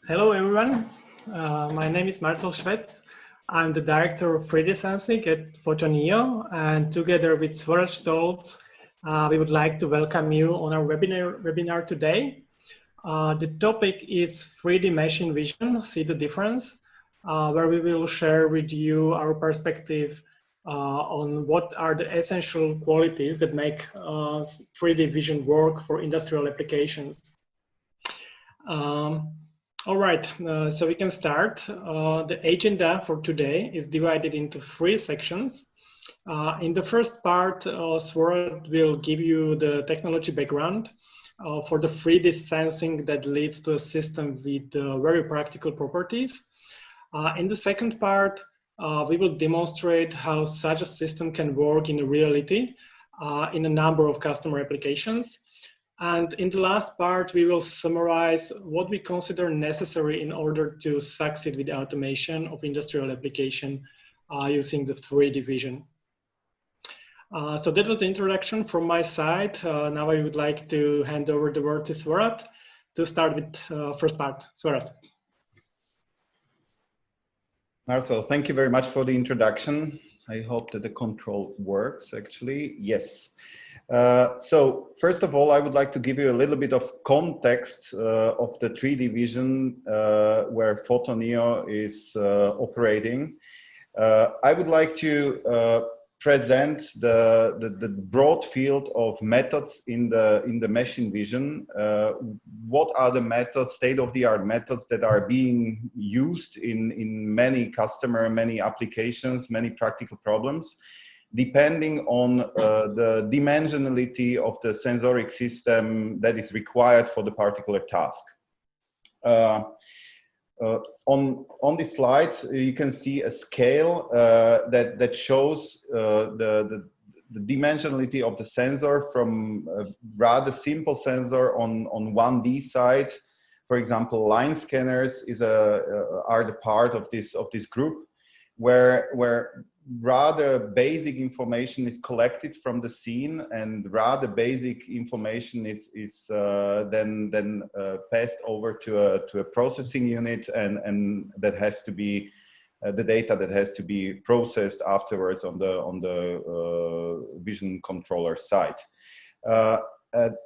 Hello everyone, my name is Marcel Schwetz. I'm the director of 3D sensing at Photoneo, and together with Swaraj Stolz, we would like to welcome you on our webinar today. The topic is 3D machine vision, see the difference, where we will share with you our perspective on what are the essential qualities that make 3D vision work for industrial applications. All right, so we can start. The agenda for today is divided into 3 sections. In the first part, Swaraj will give you the technology background for the 3D sensing that leads to a system with very practical properties. In the second part, we will demonstrate how such a system can work in reality in a number of customer applications. And in the last part, we will summarize what we consider necessary in order to succeed with automation of industrial application using the 3D vision. So that was the introduction from my side. Now I would like to hand over the word to Swaraj to start with first part. Swaraj. Marcel, thank you very much for the introduction. I hope that the control works actually. Yes. So first of all, I would like to give you a little bit of context of the 3D vision where Photoneo is operating. I would like to present the broad field of methods in the machine vision. What are the methods, state-of-the-art methods that are being used in many many applications, many practical problems, depending on the dimensionality of the sensoric system that is required for the particular task. On this slide, you can see a scale that shows the dimensionality of the sensor from a rather simple sensor on 1D side. For example, line scanners are the part of this group, where rather basic information is collected from the scene, and rather basic information is then passed over to a processing unit, and that has to be the data that has to be processed afterwards on the vision controller side.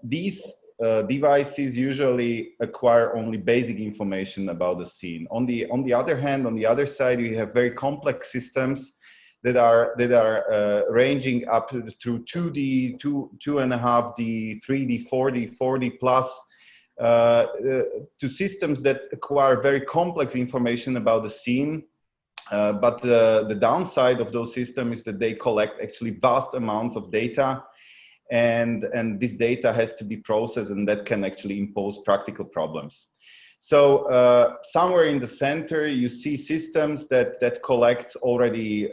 These devices usually acquire only basic information about the scene. On the other hand, on the other side, we have very complex systems that are ranging up through 2D, 2.5D, 3D, 4D plus, to systems that acquire very complex information about the scene. But the downside of those systems is that they collect actually vast amounts of data, and this data has to be processed, and that can actually impose practical problems. So somewhere in the center, you see systems that collect already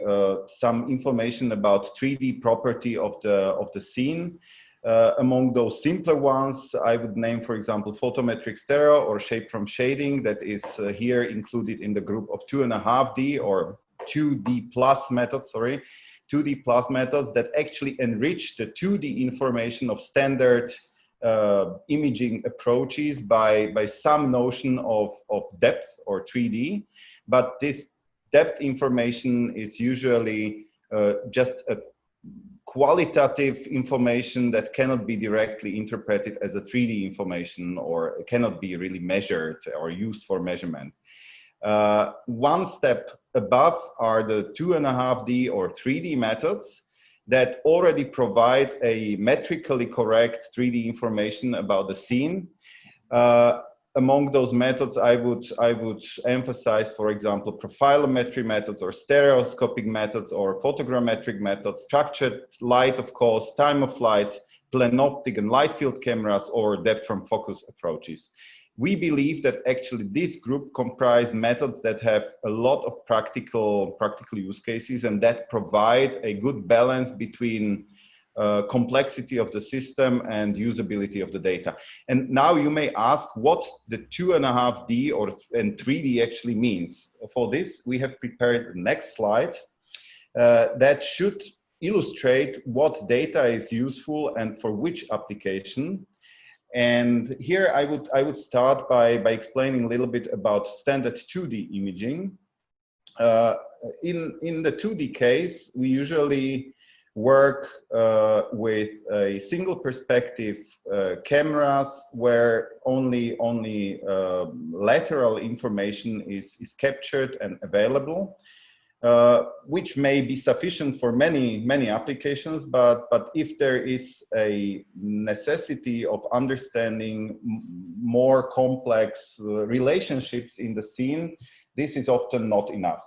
some information about 3D property of the scene. Among those simpler ones, I would name, for example, photometric stereo or shape from shading, that is here included in the group of 2.5D or 2D plus methods, 2D plus methods that actually enrich the 2D information of standard imaging approaches by some notion of depth or 3D, but this depth information is usually just a qualitative information that cannot be directly interpreted as a 3D information, or cannot be really measured or used for measurement. One step above are the 2.5D or 3D methods that already provide a metrically correct 3D information about the scene. Among those methods, I would emphasize, for example, profilometry methods or stereoscopic methods or photogrammetric methods, structured light, of course, time of flight, planoptic and light field cameras, or depth from focus approaches. We believe that actually this group comprise methods that have a lot of practical use cases, and that provide a good balance between complexity of the system and usability of the data. And now you may ask what the 2.5D and 3D actually means. For this, we have prepared the next slide that should illustrate what data is useful and for which application. And here I would start by explaining a little bit about standard 2D imaging. In the 2D case, we usually work with a single perspective cameras where only lateral information is captured and available, which may be sufficient for many applications, but if there is a necessity of understanding more complex relationships in the scene, this is often not enough.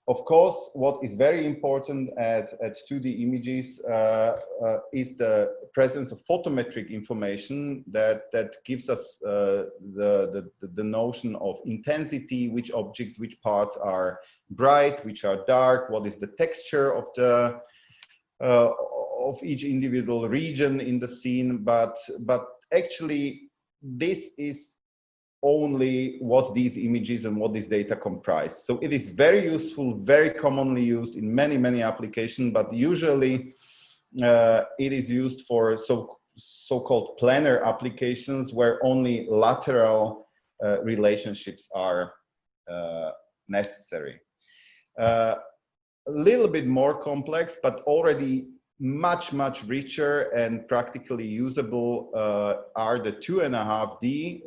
Of course, what is very important at 2D images is the presence of photometric information that gives us the notion of intensity, which objects, which parts are bright, which are dark, what is the texture of the of each individual region in the scene. But actually, this is only what these images and what this data comprise. So it is very useful, very commonly used in many applications, but usually it is used for so-called planar applications where only lateral relationships are necessary. A little bit more complex, but already much richer and practically usable are the 2.5D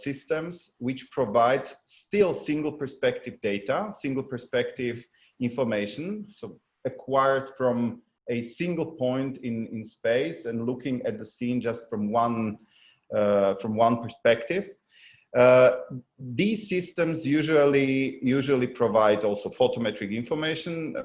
systems, which provide still single perspective data, single perspective information, so acquired from a single point in space and looking at the scene just from one perspective. These systems usually provide also photometric information,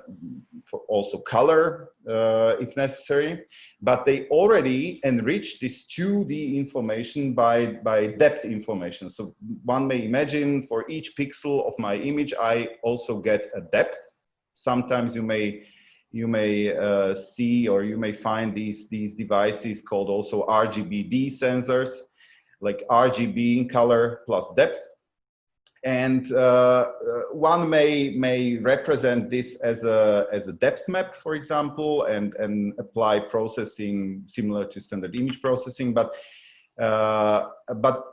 for also color if necessary, but they already enrich this 2D information by depth information. So one may imagine for each pixel of my image, I also get a depth. Sometimes you may see, or you may find these devices called also RGBD sensors, like RGB color plus depth. And one may represent this as a depth map, for example, and apply processing similar to standard image processing. But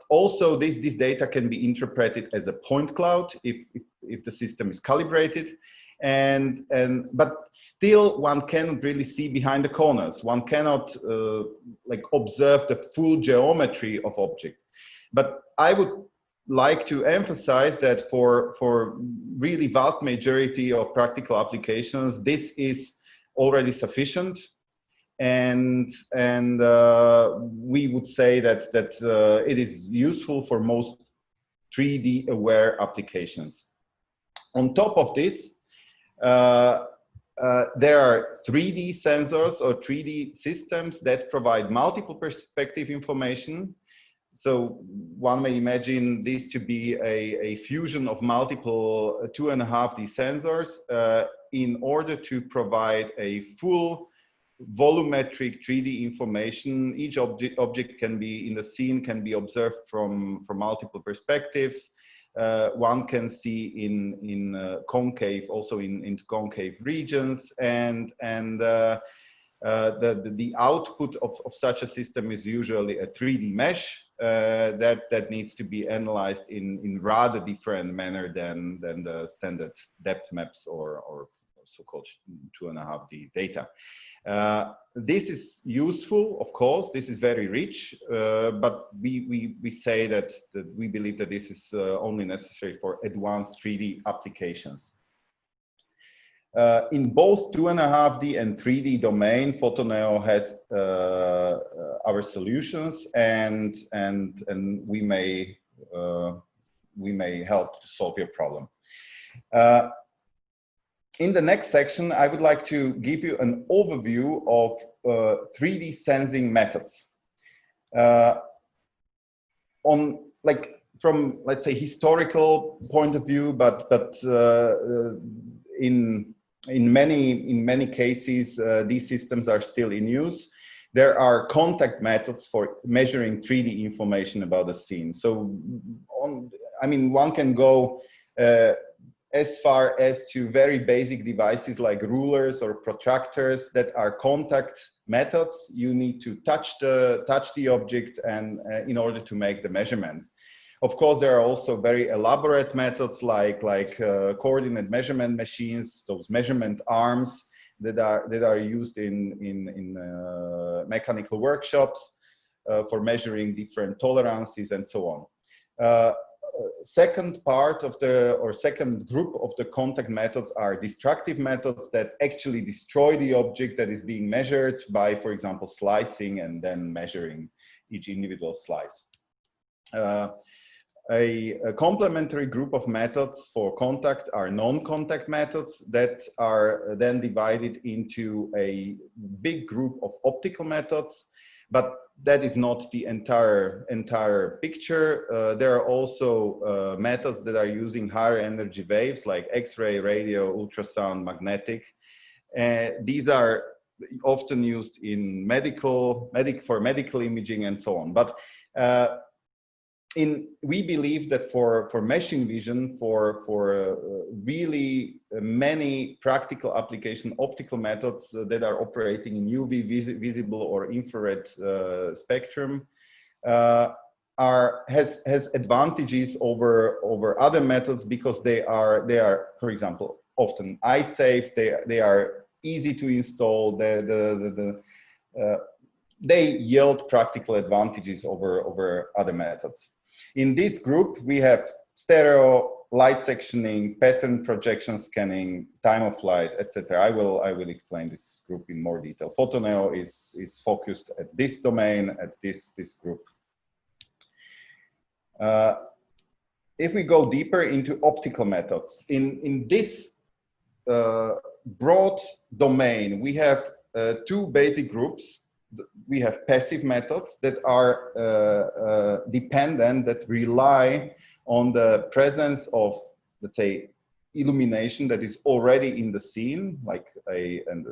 also this data can be interpreted as a point cloud if the system is calibrated. But still, one can't really see behind the corners. One cannot like observe the full geometry of object. But I would like to emphasize that for really vast majority of practical applications, this is already sufficient, and we would say that it is useful for most 3D aware applications. On top of this, there are 3D sensors or 3D systems that provide multiple perspective information. So one may imagine this to be a fusion of multiple 2.5D sensors in order to provide a full volumetric 3D information. Each object can be in the scene, can be observed from multiple perspectives. One can see in concave, also in concave regions, and the output of such a system is usually a 3D mesh that needs to be analyzed in rather different manner than the standard depth maps or so-called 2.5D data. This is useful, of course. This is very rich, but we say that we believe that this is only necessary for advanced 3D applications. In both 2.5D and 3D domain, Photoneo has our solutions, and we may help to solve your problem. In the next section, I would like to give you an overview of 3D sensing methods. From, let's say, historical point of view, but in many cases, these systems are still in use. There are contact methods for measuring 3D information about the scene. So, one can go as far as to very basic devices like rulers or protractors that are contact methods. You need to touch the object and in order to make the measurement. Of course, there are also very elaborate methods like coordinate measurement machines, those measurement arms that are used in mechanical workshops for measuring different tolerances and so on. Second part of second group of the contact methods are destructive methods that actually destroy the object that is being measured by, for example, slicing and then measuring each individual slice. A complementary group of methods for contact are non-contact methods that are then divided into a big group of optical methods, but that is not the entire picture. There are also methods that are using higher energy waves like X-ray, radio, ultrasound, magnetic. These are often used in for medical imaging and so on. But we believe that for machine vision, for really many practical application, optical methods that are operating in UV visible or infrared spectrum has advantages over other methods because they are, for example, often eye safe. They are easy to install. They yield practical advantages over other methods. In this group, we have stereo, light sectioning, pattern projection scanning, time of flight, etc. I will explain this group in more detail. Photoneo is focused at this domain, at this group. If we go deeper into optical methods, in this broad domain, we have two basic groups. We have passive methods that are dependent, that rely on the presence of, let's say, illumination that is already in the scene, like an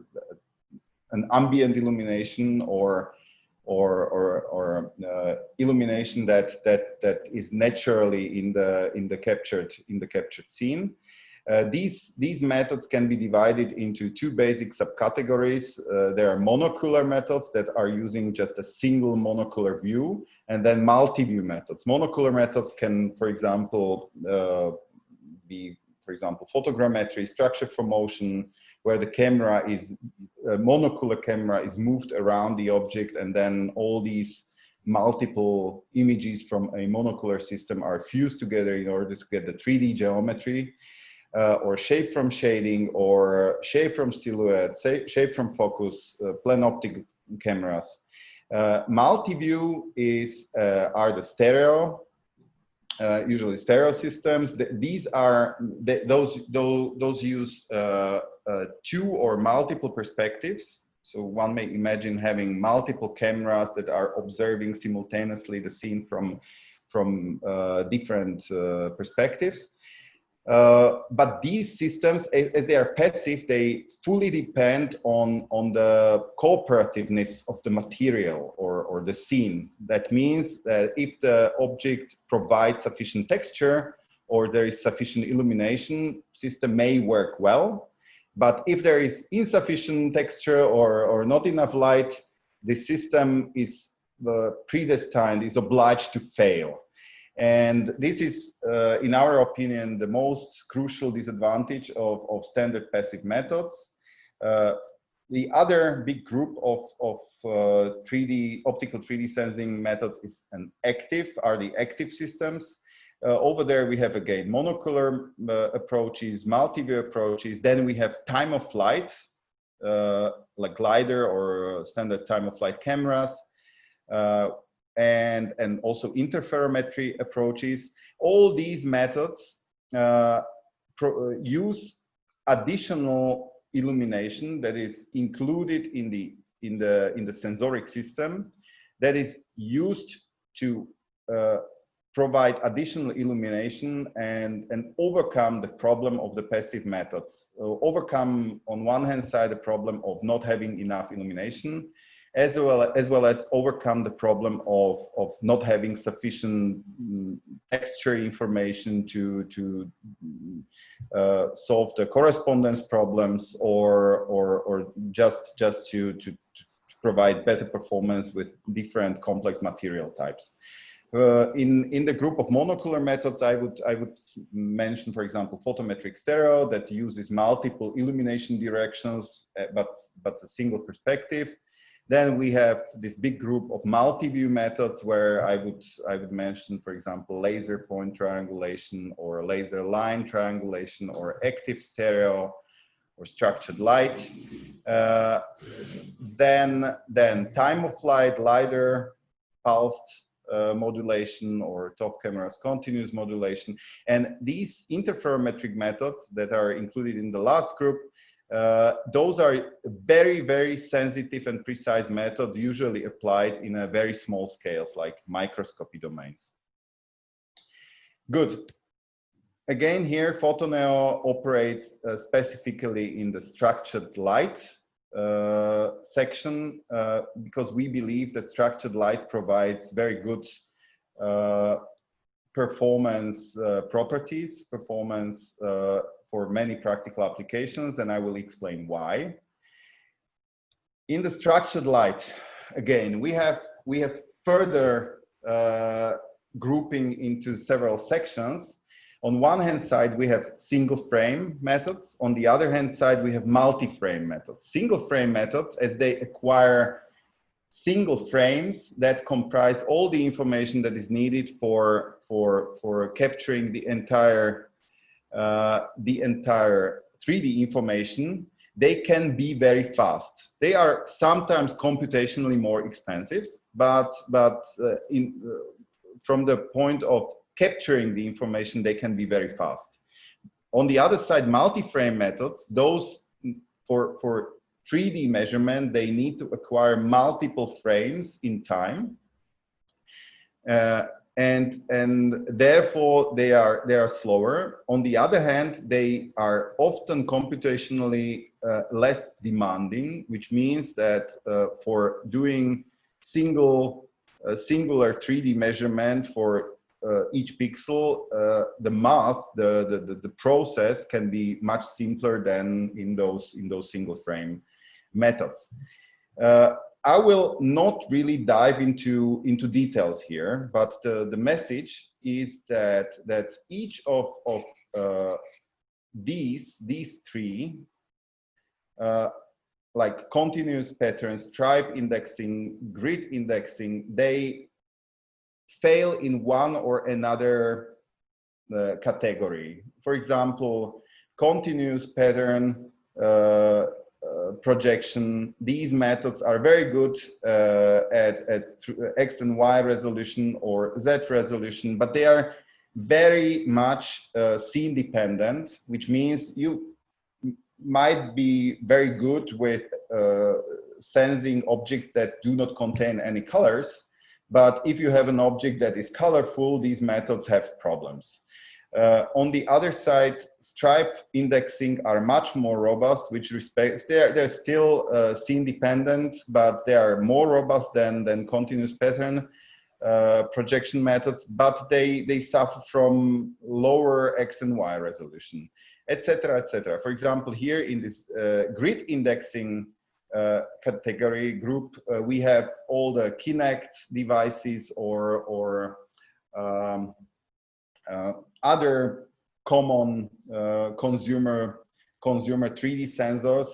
ambient illumination or illumination that is naturally in the captured scene. These methods can be divided into two basic subcategories. There are monocular methods that are using just a single monocular view, and then multi-view methods. Monocular methods can, for example, be, photogrammetry, structure for motion, where the monocular camera is moved around the object, and then all these multiple images from a monocular system are fused together in order to get the 3D geometry. Or shape from shading, or shape from silhouette, shape from focus, planoptic cameras. Multi-view are the stereo, usually stereo systems. These are those use two or multiple perspectives. So one may imagine having multiple cameras that are observing simultaneously the scene from different perspectives. But these systems, as they are passive, they fully depend on the cooperativeness of the material or the scene. That means that if the object provides sufficient texture or there is sufficient illumination, system may work well. But if there is insufficient texture or not enough light, the system is predestined, is obliged to fail. And this is, in our opinion, the most crucial disadvantage of standard passive methods. The other big group of optical 3D sensing methods is are the active systems. Over there we have again monocular approaches, multi-view approaches. Then we have time of flight, like glider or standard time of flight cameras. And also interferometry approaches. All these methods use additional illumination that is included in the sensoric system, that is used to provide additional illumination and overcome the problem of the passive methods. Overcome on one hand side the problem of not having enough illumination, as well as overcome the problem of not having sufficient texture information to solve the correspondence problems or just to provide better performance with different complex material types. In the group of monocular methods, I would mention, for example, photometric stereo that uses multiple illumination directions, but a single perspective. Then we have this big group of multi-view methods where I would mention, for example, laser point triangulation or laser line triangulation or active stereo or structured light. Then time of flight, LiDAR, pulsed modulation, or top cameras continuous modulation. And these interferometric methods that are included in the last group, those are very, very sensitive and precise methods, usually applied in a very small scales, like microscopy domains. Good. Again, here, Photoneo operates specifically in the structured light section, because we believe that structured light provides very good performance properties, for many practical applications, and I will explain why. In the structured light, again, we have further grouping into several sections. On one hand side, we have single frame methods. On the other hand side, we have multi-frame methods. Single frame methods, as they acquire single frames that comprise all the information that is needed for capturing the entire 3D information, they can be very fast. They are sometimes computationally more expensive, but from the point of capturing the information, they can be very fast. On the other side, multi-frame methods, those for 3D measurement, they need to acquire multiple frames in time. And therefore they are slower. On the other hand, they are often computationally less demanding, which means that for doing singular 3D measurement for each pixel, the math, the process can be much simpler than in those single frame methods. I will not really dive into details here, but the message is that each of these three, like continuous patterns, stripe indexing, grid indexing, they fail in one or another category. For example, continuous pattern projection, these methods are very good at X and Y resolution or Z resolution, but they are very much scene dependent, which means you might be very good with sensing objects that do not contain any colors, but if you have an object that is colorful, these methods have problems. On the other side, stripe indexing are much more robust, which respects, they're still scene dependent, but they are more robust than continuous pattern projection methods, but they suffer from lower X and Y resolution, etc., etc. For example, here in this grid indexing category group, we have all the Kinect devices or other common consumer 3D sensors.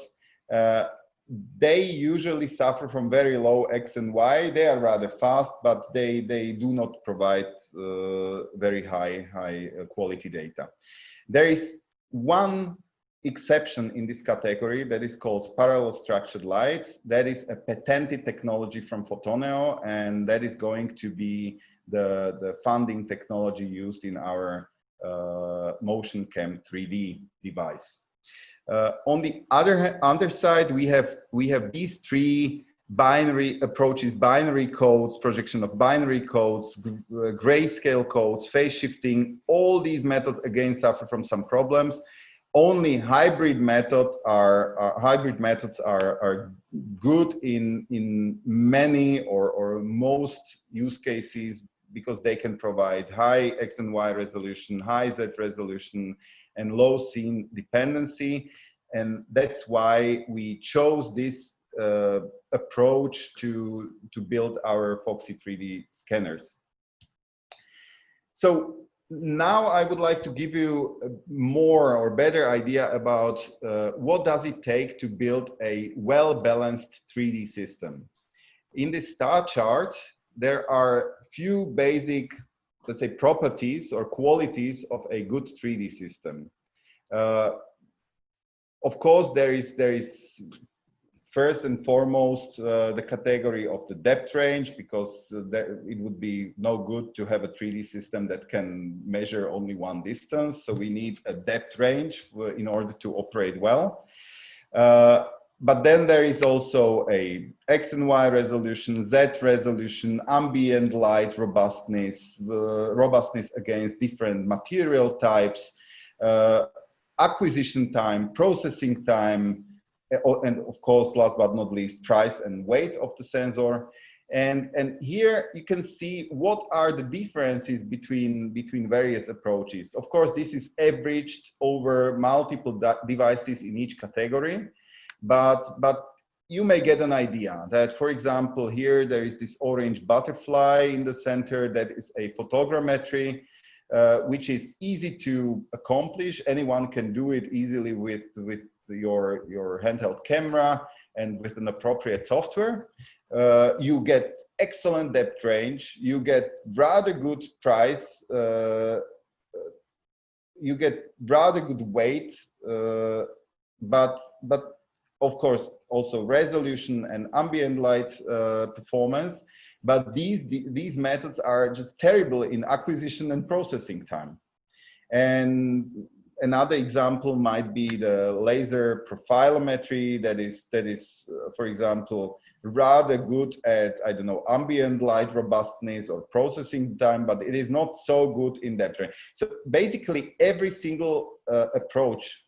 They usually suffer from very low X and Y. They are rather fast, but they do not provide very high quality data. There is one exception in this category that is called parallel structured light. That is a patented technology from Photoneo, and that is going to be the funding technology used in our MotionCam 3D device. On the other side, we have these three binary approaches: binary codes, projection of binary codes, grayscale codes, phase shifting. All these methods again suffer from some problems. Only hybrid methods are good in many or most use cases, because they can provide high X and Y resolution, high Z resolution, and low scene dependency. And that's why we chose this approach to build our Foxy 3D scanners. So now I would like to give you a more or better idea about what does it take to build a well-balanced 3D system. In this star chart, there are few basic, let's say, properties or qualities of a good 3D system. Of course, there is first and foremost the category of the depth range, because it would be no good to have a 3D system that can measure only one distance. So we need a depth range in order to operate well. But then there is also a X and Y resolution, Z resolution, ambient light robustness, robustness against different material types, acquisition time, processing time, and of course, last but not least, price and weight of the sensor. And here you can see what are the differences between various approaches. Of course, this is averaged over multiple devices in each category. But you may get an idea that, for example, here there is this orange butterfly in the center that is a photogrammetry, which is easy to accomplish. Anyone can do it easily with your handheld camera and with an appropriate software. You get excellent depth range. You get rather good price. You get rather good weight, but of course, also resolution and ambient light performance. But these methods are just terrible in acquisition and processing time. And another example might be the laser profilometry that is, for example, rather good at, I don't know, ambient light robustness or processing time, but it is not so good in depth range. So basically, every single approach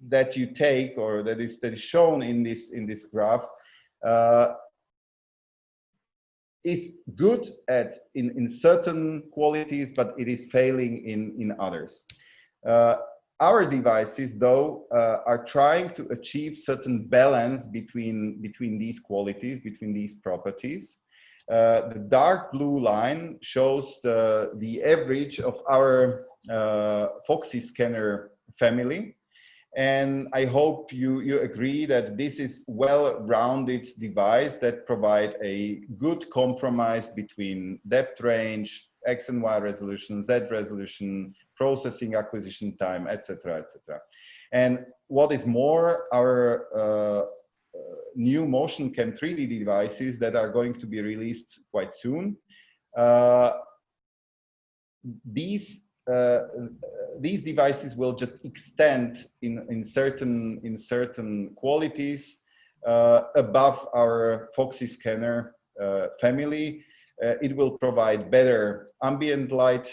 that you take, or that is shown in this graph, is good in certain qualities, but it is failing in others. Our devices, though, are trying to achieve certain balance between these qualities, between these properties. The dark blue line shows the average of our Foxy scanner family. And I hope you agree that this is well-rounded device that provide a good compromise between depth range, X and Y resolution, Z resolution, processing acquisition time, etc., etc. And what is more, our new MotionCam 3D devices that are going to be released quite soon, these devices will just extend in certain qualities above our Foxy scanner family. It will provide better ambient light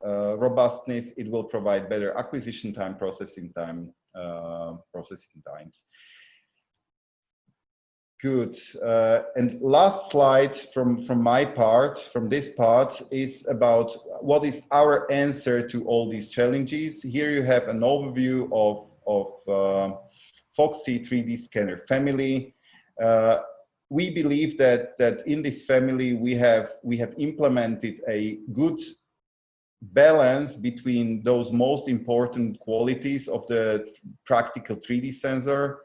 robustness. It will provide better acquisition time, processing times. Good. And last slide from my part, from this part, is about what is our answer to all these challenges. Here you have an overview of Foxy 3D scanner family. We believe that in this family we have implemented a good balance between those most important qualities of the practical 3D sensor.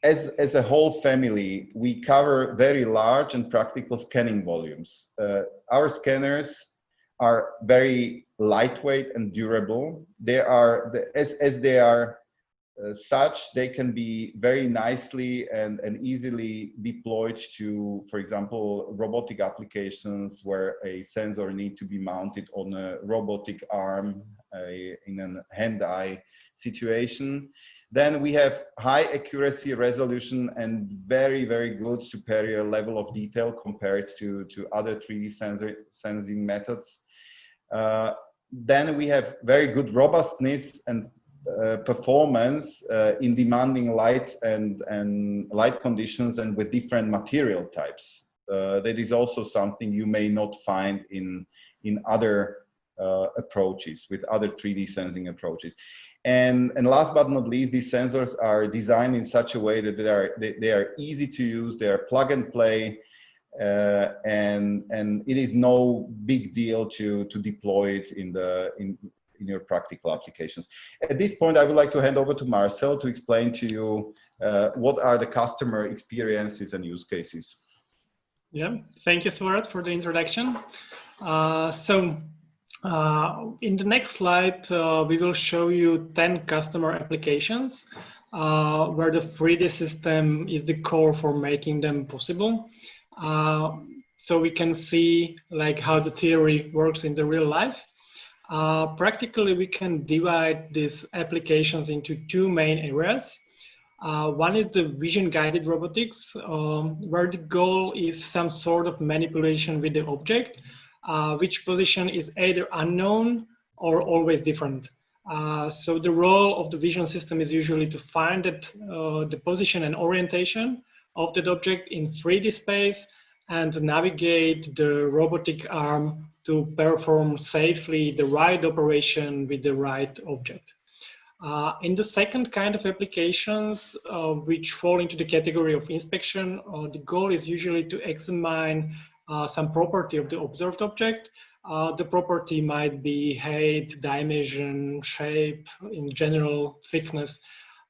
As a whole family, we cover very large and practical scanning volumes. Our scanners are very lightweight and durable. They are, as they are such, they can be very nicely and easily deployed to, for example, robotic applications where a sensor needs to be mounted on a robotic arm in a hand-eye situation. Then we have high accuracy, resolution, and very, very good superior level of detail compared to other 3D sensing methods. Then we have very good robustness and performance in demanding light and light conditions and with different material types. That is also something you may not find in other approaches, with other 3D sensing approaches. And last but not least, these sensors are designed in such a way that they are easy to use, they are plug and play, and it is no big deal to deploy it in your practical applications. At this point, I would like to hand over to Marcel to explain to you what are the customer experiences and use cases. Yeah, thank you, Swarat, for the introduction. In the next slide, we will show you 10 customer applications where the 3D system is the core for making them possible. So we can see like how the theory works in the real life. Practically, we can divide these applications into two main areas. One is the vision-guided robotics, where the goal is some sort of manipulation with the object, which position is either unknown or always different. So the role of the vision system is usually to find that, the position and orientation of that object in 3D space and navigate the robotic arm to perform safely the right operation with the right object. In the second kind of applications, which fall into the category of inspection, the goal is usually to examine some property of the observed object. The property might be height, dimension, shape, in general, thickness,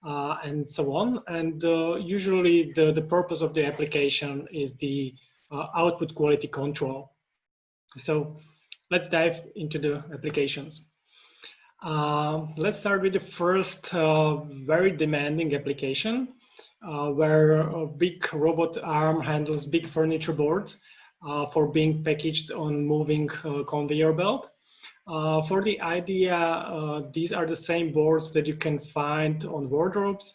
and so on. And usually the purpose of the application is the output quality control. So let's dive into the applications. Let's start with the first very demanding application where a big robot arm handles big furniture boards for being packaged on moving conveyor belt. For the idea, these are the same boards that you can find on wardrobes,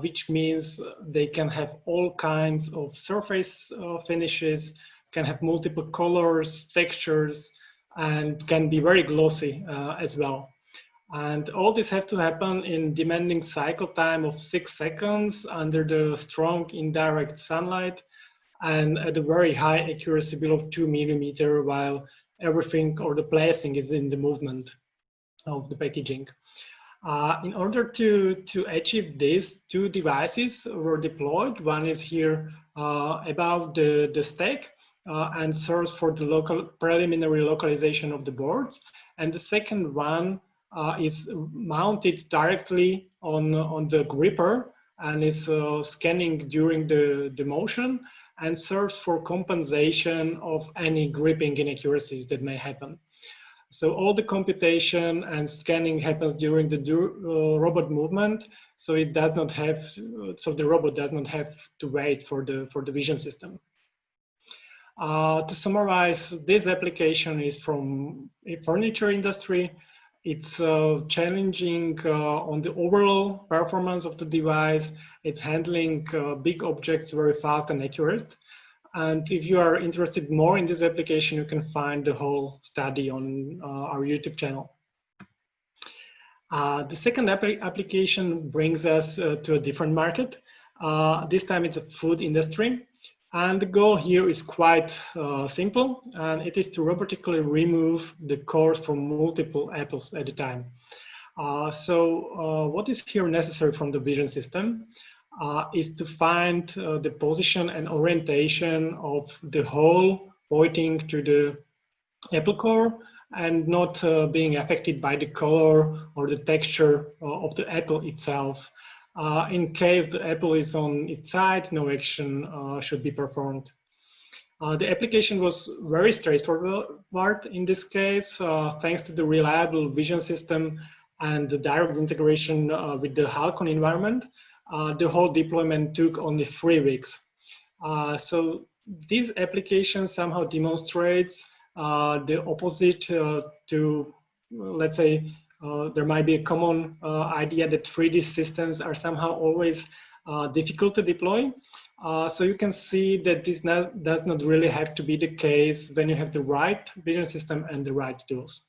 which means they can have all kinds of surface finishes, can have multiple colors, textures, and can be very glossy as well. And all this have to happen in demanding cycle time of 6 seconds under the strong indirect sunlight and at a very high accuracy below 2 millimeters while everything or the placing is in the movement of the packaging. In order to achieve this, two devices were deployed. One is here above the stack and serves for the local preliminary localization of the boards. And the second one is mounted directly on the gripper and is scanning during the motion and serves for compensation of any gripping inaccuracies that may happen. So all the computation and scanning happens during the robot movement, so it does not have, so the robot does not have to wait for the vision system. To summarize, this application is from a furniture industry. It's challenging on the overall performance of the device. It's handling big objects very fast and accurate. And if you are interested more in this application, you can find the whole study on our YouTube channel. The second application brings us to a different market. This time it's a food industry. And the goal here is quite simple, and it is to robotically remove the cores from multiple apples at a time. What is here necessary from the vision system is to find the position and orientation of the hole pointing to the apple core and not being affected by the color or the texture of the apple itself. In case the apple is on its side, no action should be performed. The application was very straightforward in this case, thanks to the reliable vision system and the direct integration with the Halcon environment. The whole deployment took only 3 weeks. So this application somehow demonstrates the opposite to, let's say, there might be a common idea that 3D systems are somehow always difficult to deploy. So you can see that this does not really have to be the case when you have the right vision system and the right tools.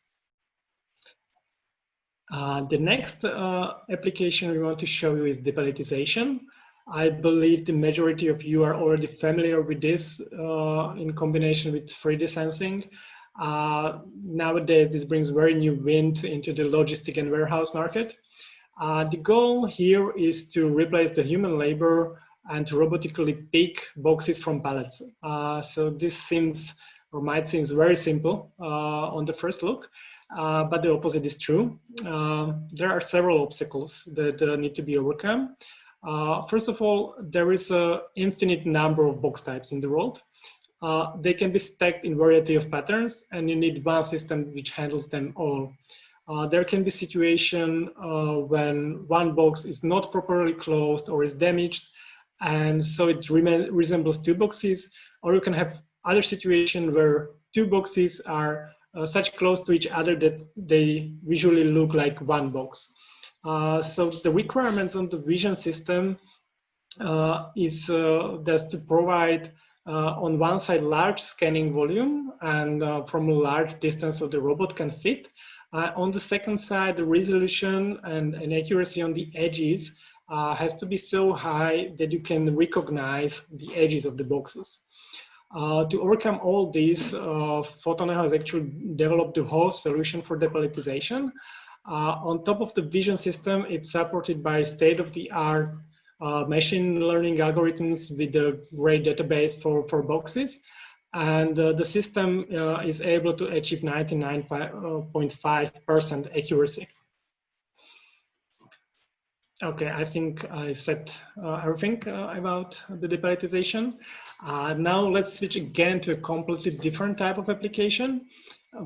The next application we want to show you is depalletization. I believe the majority of you are already familiar with this in combination with 3D sensing. Nowadays, this brings very new wind into the logistic and warehouse market. The goal here is to replace the human labor and to robotically pick boxes from pallets. So this seems or might seem very simple on the first look, but the opposite is true. There are several obstacles that need to be overcome. First of all, there is an infinite number of box types in the world. They can be stacked in variety of patterns, and you need one system which handles them all. There can be situation when one box is not properly closed or is damaged, and so it resembles two boxes, or you can have other situation where two boxes are such close to each other that they visually look like one box. So the requirements on the vision system is just to provide on one side large scanning volume and from a large distance so the robot can fit. On the second side, the resolution and accuracy on the edges has to be so high that you can recognize the edges of the boxes. To overcome all these, Photoneo has actually developed the whole solution for depalletization. On top of the vision system, it's supported by state-of-the-art machine learning algorithms with a great database for boxes. And the system is able to achieve 99.5% accuracy. Okay, I think I said everything about the depalletization. Now let's switch again to a completely different type of application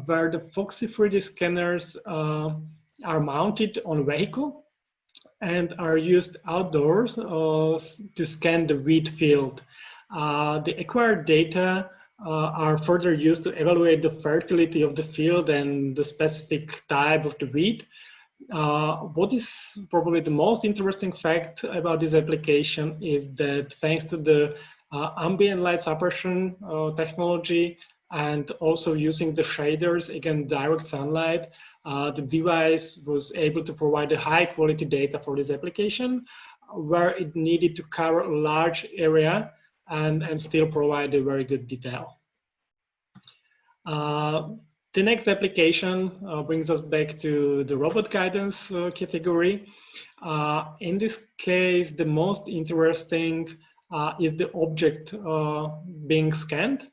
where the Foxy 3D scanners are mounted on a vehicle and are used outdoors to scan the wheat field. The acquired data are further used to evaluate the fertility of the field and the specific type of the wheat. What is probably the most interesting fact about this application is that thanks to the ambient light suppression technology and also using the shaders against direct sunlight, the device was able to provide a high quality data for this application where it needed to cover a large area and still provide a very good detail. The next application brings us back to the robot guidance category. In this case, the most interesting is the object being scanned,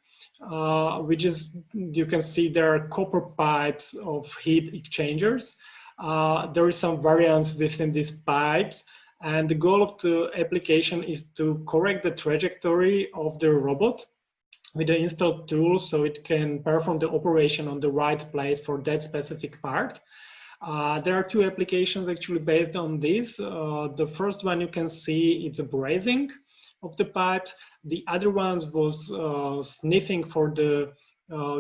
which is, you can see there are copper pipes of heat exchangers. There is some variance within these pipes, and the goal of the application is to correct the trajectory of the robot with the installed tool so it can perform the operation on the right place for that specific part. There are two applications actually based on this. The first one you can see, it's a brazing of the pipes. The other one was sniffing for the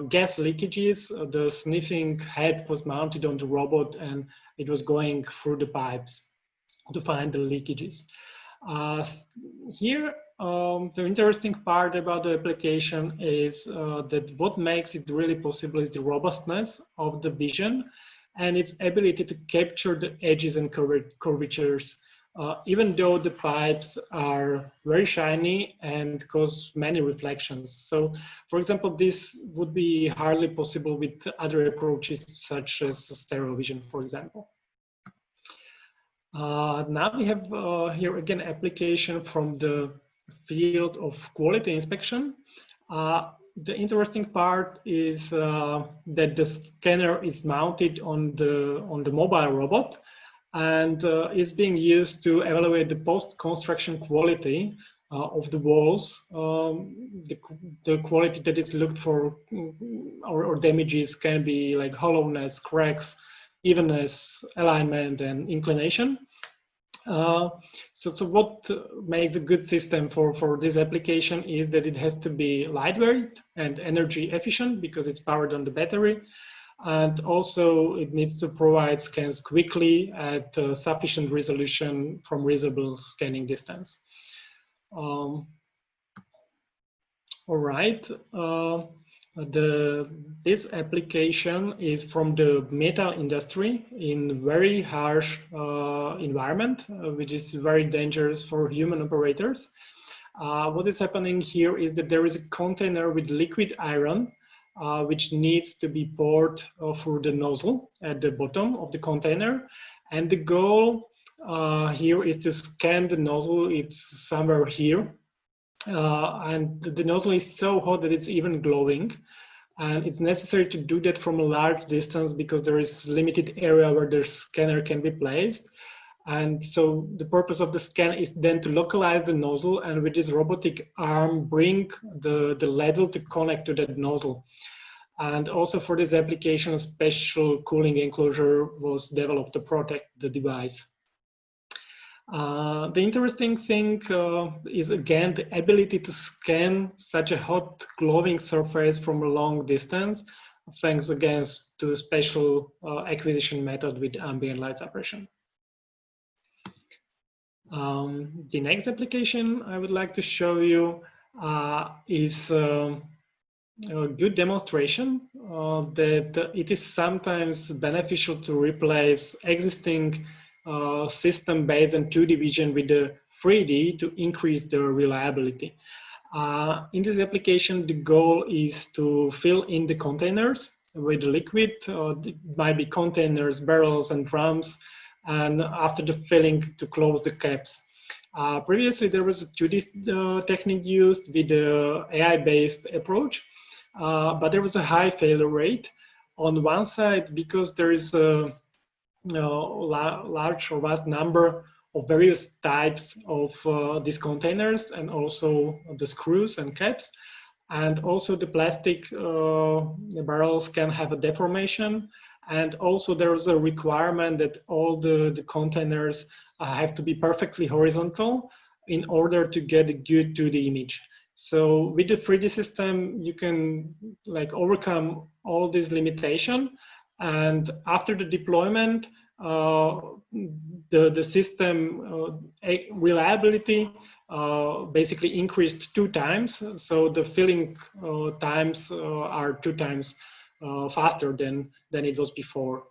gas leakages. The sniffing head was mounted on the robot and it was going through the pipes to find the leakages. Here, the interesting part about the application is that what makes it really possible is the robustness of the vision and its ability to capture the edges and curvatures, even though the pipes are very shiny and cause many reflections. So, for example, this would be hardly possible with other approaches such as stereo vision, for example. Now we have here again application from the field of quality inspection. The interesting part is that the scanner is mounted on the mobile robot and is being used to evaluate the post-construction quality of the walls. The quality that is looked for or damages can be like hollowness, cracks, evenness, alignment, and inclination. So what makes a good system for this application is that it has to be lightweight and energy efficient because it's powered on the battery. And also it needs to provide scans quickly at sufficient resolution from reasonable scanning distance. All right. This application is from the metal industry in very harsh environment, which is very dangerous for human operators. What is happening here is that there is a container with liquid iron which needs to be poured through the nozzle at the bottom of the container. And the goal here is to scan the nozzle. It's somewhere here. And the nozzle is so hot that it's even glowing. And it's necessary to do that from a large distance because there is limited area where the scanner can be placed. And so the purpose of the scan is then to localize the nozzle and with this robotic arm bring the ladle to connect to that nozzle. And also for this application, a special cooling enclosure was developed to protect the device. The interesting thing is again the ability to scan such a hot glowing surface from a long distance, thanks again to a special acquisition method with ambient light suppression. The next application I would like to show you is a good demonstration that it is sometimes beneficial to replace existing system based on 2D vision with the 3D to increase the reliability. In this application, the goal is to fill in the containers with the liquid. It might be containers, barrels, and drums, and after the filling to close the caps. Previously, there was a 2D technique used with the AI-based approach, but there was a high failure rate. On one side, because there is a large or vast number of various types of these containers and also the screws and caps. And also the plastic barrels can have a deformation. And also there's a requirement that all the containers have to be perfectly horizontal in order to get a good 2D image. So with the 3D system, you can like overcome all these limitations. And after the deployment, the system reliability basically increased 2 times. So the filling times are 2 times faster than it was before.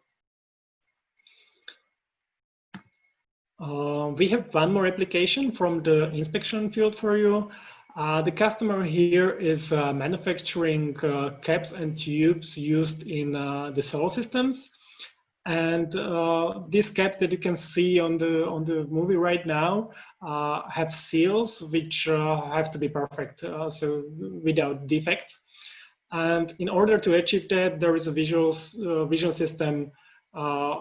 We have one more application from the inspection field for you. The customer here is manufacturing caps and tubes used in the solar systems. And these caps that you can see on the movie right now have seals which have to be perfect, so without defects. And in order to achieve that, there is a vision system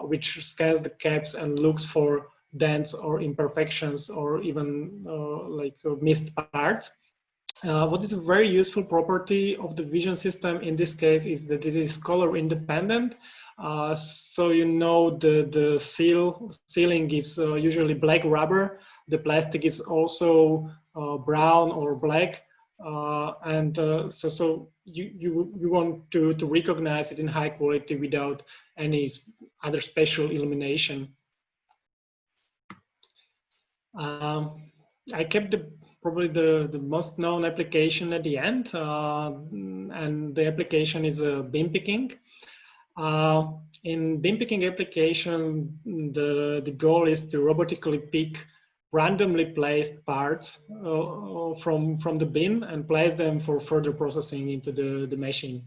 which scans the caps and looks for dents or imperfections or even like missed parts. What is a very useful property of the vision system in this case is that it is color independent. So you know the sealing is usually black rubber. The plastic is also brown or black, and so you want to recognize it in high quality without any other special illumination. I kept probably the most known application at the end, and the application is beam picking. In beam picking application, the goal is to robotically pick randomly placed parts from the bin and place them for further processing into the machine.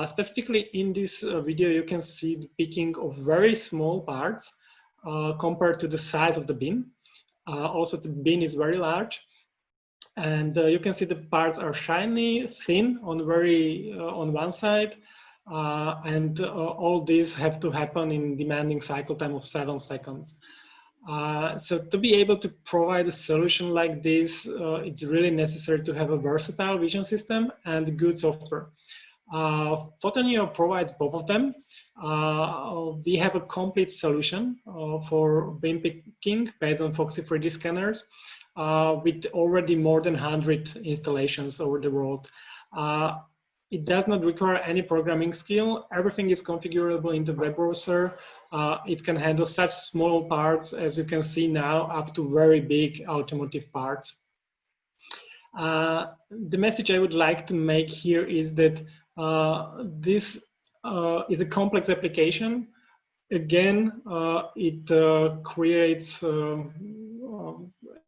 Specifically in this video, you can see the picking of very small parts compared to the size of the bin. Also, the bin is very large. And you can see the parts are shiny, thin on one side, and all these have to happen in demanding cycle time of 7 seconds. So to be able to provide a solution like this, it's really necessary to have a versatile vision system and good software. Photoneo provides both of them. We have a complete solution for beam picking based on Foxy 3D scanners with already more than 100 installations over the world. It does not require any programming skill. Everything is configurable in the web browser. It can handle such small parts as you can see now up to very big automotive parts. The message I would like to make here is that this is a complex application. Again, it creates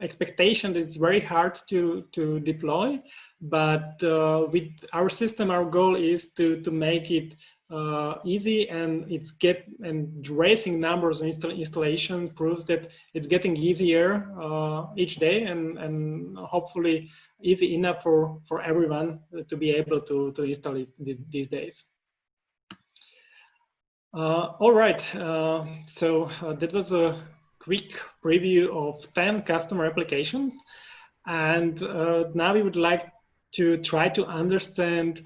expectation that it's very hard to deploy, But with our system, our goal is to make it easy, and raising numbers of installation proves that it's getting easier each day, and hopefully easy enough for everyone to be able to install it these days. All right, so that was a quick preview of 10 customer applications, and now we would like to try to understand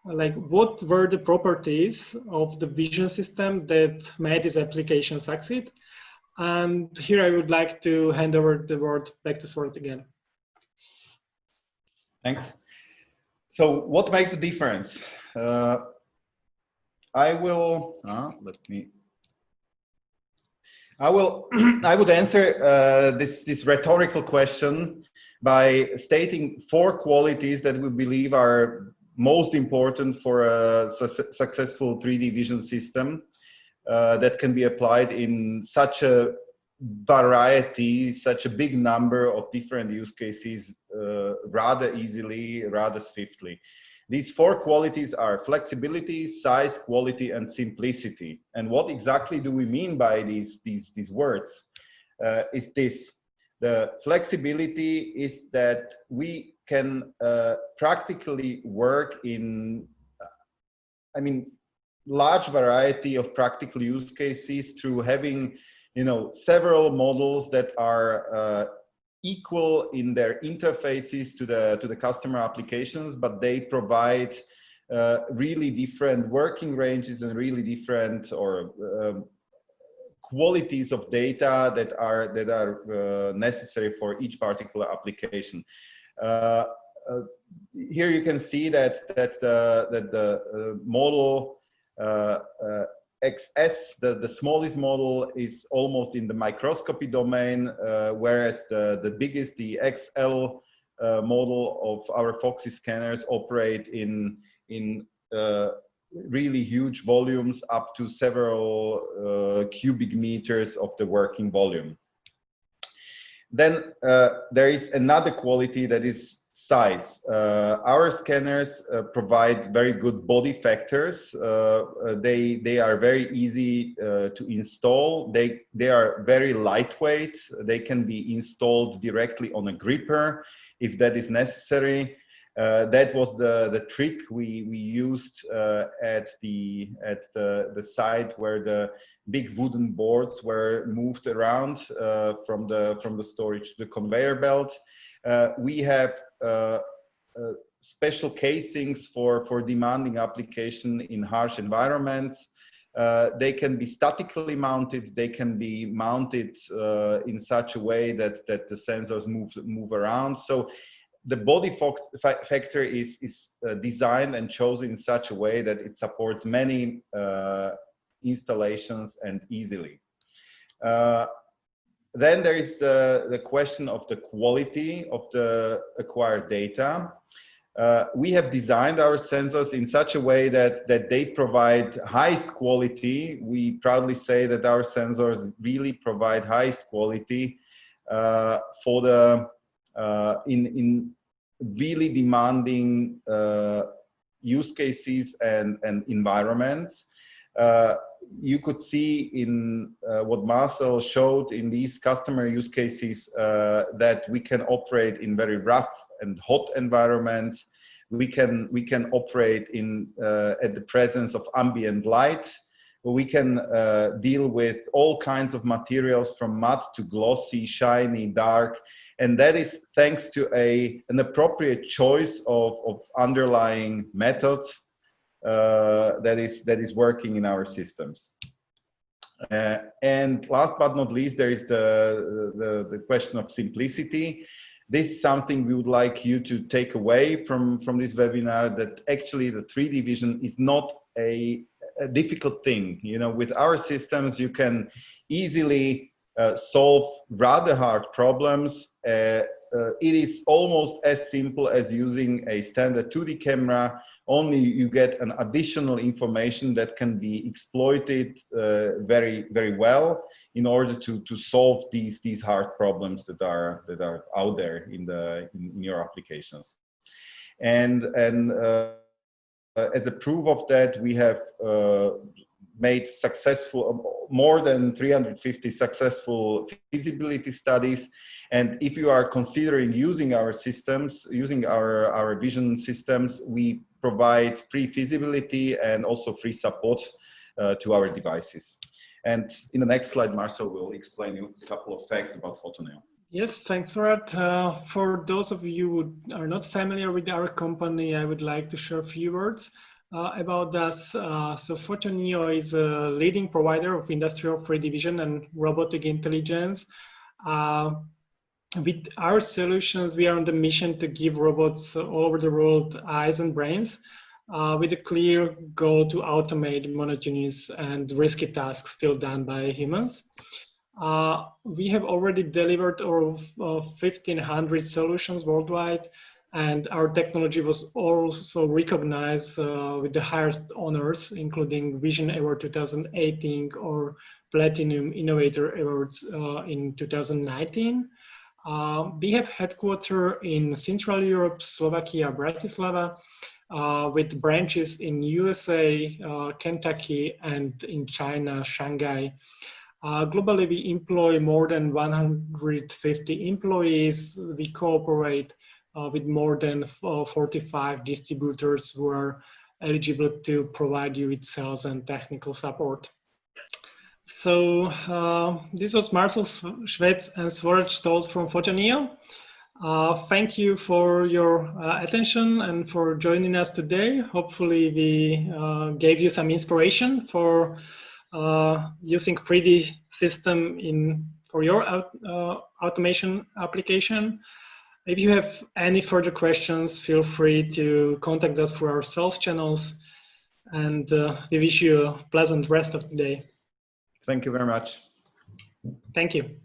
like what were the properties of the vision system that made this application succeed. And here I would like to hand over the word back to Swarat again. Thanks. So what makes the difference? I will I would answer this rhetorical question by stating 4 qualities that we believe are most important for a successful 3D vision system that can be applied in such a variety, such a big number of different use cases rather easily, rather swiftly. These 4 qualities are flexibility, size, quality, and simplicity. And what exactly do we mean by these words? Is this. The flexibility is that we can practically work in, large variety of practical use cases through having, several models that are equal in their interfaces to the customer applications, but they provide really different working ranges and really different qualities of data that are necessary for each particular application. Here you can see that the model XS, the smallest model, is almost in the microscopy domain, whereas the biggest, the XL model of our Foxy scanners, operate in really huge volumes, up to several cubic meters of the working volume. Then there is another quality, that is size. Our scanners provide very good body factors. They are very easy to install. They are very lightweight. They can be installed directly on a gripper if that is necessary. That was the trick we used at the site where the big wooden boards were moved around from the storage to the conveyor belt. We have special casings for demanding application in harsh environments. They can be statically mounted. They can be mounted in such a way that the sensors move around. So the body factor is designed and chosen in such a way that it supports many installations and easily. Then there is the question of the quality of the acquired data. We have designed our sensors in such a way that they provide highest quality. We proudly say that our sensors really provide highest quality for the in really demanding use cases and environments. You could see in what Marcel showed in these customer use cases that we can operate in very rough and hot environments. We can operate in at the presence of ambient light. We can deal with all kinds of materials, from matte to glossy, shiny, dark, and that is thanks to an appropriate choice of underlying methods that is working in our systems. And last but not least, there is the question of simplicity. This is something we would like you to take away from this webinar, that actually the 3D vision is not a difficult thing. With our systems, you can easily solve rather hard problems. It is almost as simple as using a standard 2D camera, only you get an additional information that can be exploited very, very well in order to solve these hard problems that are out there in your applications. And as a proof of that, we have made successful, more than 350 successful feasibility studies. And if you are considering using our systems, using our vision systems, we provide pre-feasibility and also free support to our devices. And in the next slide, Marcel will explain you a couple of facts about Photoneo. Yes, thanks for that. For those of you who are not familiar with our company, I would like to share a few words about that. So Photoneo is a leading provider of industrial 3D vision and robotic intelligence. With our solutions, we are on the mission to give robots all over the world eyes and brains, with a clear goal to automate monotonous and risky tasks still done by humans. We have already delivered over 1,500 solutions worldwide, and our technology was also recognized with the highest honors, including Vision Award 2018 or Platinum Innovator Awards in 2019. We have headquarters in Central Europe, Slovakia, Bratislava, with branches in USA, Kentucky, and in China, Shanghai. Globally, we employ more than 150 employees. We cooperate with more than 45 distributors who are eligible to provide you with sales and technical support. So this was Marcel Schwetz and Svorad Stolz from Photoneo. Thank you for your attention and for joining us today. Hopefully we gave you some inspiration for using 3D system for your automation application. If you have any further questions, feel free to contact us through our sales channels, and we wish you a pleasant rest of the day. Thank you very much. Thank you.